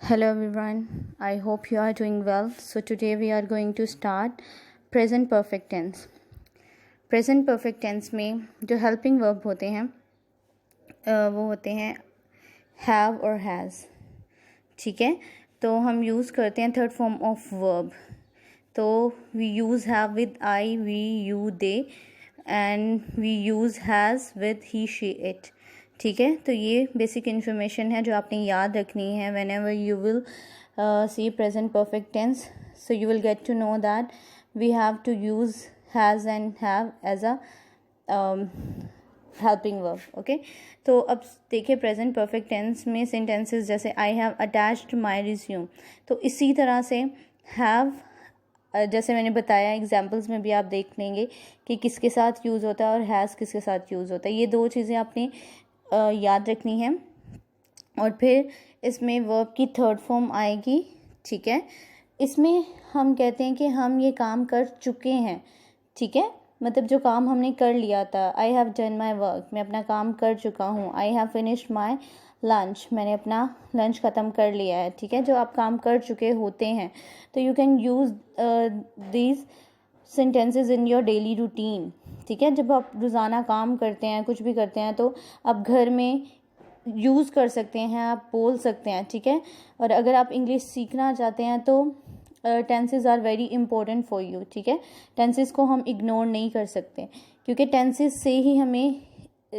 Hello everyone, I hope you are doing well. So today we are going to start present perfect tense. Present perfect tense में जो helping verb होते हैं वो होते हैं have और has. ठीक है, तो हम यूज़ करते हैं थर्ड फॉर्म ऑफ वर्ब. तो we use have with I, we, you, they and we use has with he, she, it. ठीक है, तो ये बेसिक इन्फॉर्मेशन है जो आपने याद रखनी है whenever you will see present perfect tense. So you will get to know that we have to use has and have as a helping verb. Okay, तो अब देखिए प्रेजेंट परफेक्ट टेंस में सेंटेंसेस जैसे I have attached my resume, तो इसी तरह से have जैसे मैंने बताया एग्जाम्पल्स में भी आप देख लेंगे कि किसके साथ यूज़ होता है और हैज़ किसके साथ यूज़ होता है. ये दो चीज़ें आपने याद रखनी है. और फिर इसमें वर्ब की थर्ड फॉर्म आएगी. ठीक है, इसमें हम कहते हैं कि हम ये काम कर चुके हैं. ठीक है, मतलब जो काम हमने कर लिया था. I have done my work, मैं अपना काम कर चुका हूँ. I have finished my lunch, मैंने अपना लंच ख़त्म कर लिया है. ठीक है, जो आप काम कर चुके होते हैं तो you can use these sentences in your daily routine. ठीक है, जब आप रोज़ाना काम करते हैं, कुछ भी करते हैं, तो आप घर में यूज़ कर सकते हैं, आप बोल सकते हैं. ठीक है, और अगर आप इंग्लिश सीखना चाहते हैं तो tenses are very important for you. ठीक है, टेंसेस को हम इग्नोर नहीं कर सकते क्योंकि टेंसेस से ही हमें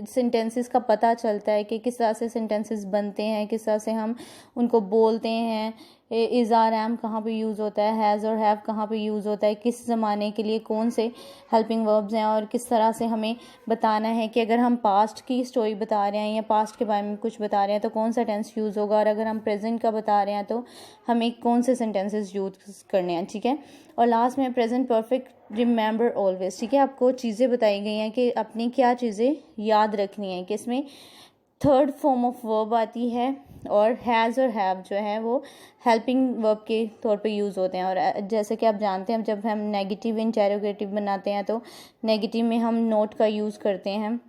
सेंटेंसेस का पता चलता है कि किस तरह से सेंटेंसेस बनते हैं, किस तरह से हम उनको बोलते हैं. इज़ आर एम कहाँ पे यूज़ होता है, हैज़ और हैव कहाँ पे यूज़ होता है, किस ज़माने के लिए कौन से हेल्पिंग वर्ब्स हैं, और किस तरह से हमें बताना है कि अगर हम पास्ट की स्टोरी बता रहे हैं या पास्ट के बारे में कुछ बता रहे हैं तो कौन सा टेंस यूज़ होगा, और अगर हम प्रेजेंट का बता रहे हैं तो हमें कौन से सेंटेंसेस यूज़ करने हैं. ठीक है, और लास्ट में प्रेजेंट परफेक्ट रिमेंबर ऑलवेज. ठीक है, आपको चीज़ें बताई गई हैं कि अपनी क्या चीज़ें याद रखनी है, कि इसमें थर्ड फॉर्म ऑफ वर्ब आती है और हैज़ और हैव जो है वो हेल्पिंग वर्ब के तौर पे यूज़ होते हैं. और जैसे कि आप जानते हैं जब हम नेगेटिव इंटेरोगेटिव बनाते हैं तो नेगेटिव में हम नोट का यूज़ करते हैं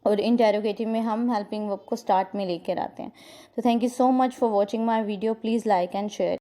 और इंटेरोगेटिव में हम हेल्पिंग वर्ब को स्टार्ट में लेकर आते हैं. तो thank you so much for watching my video. Please like and share.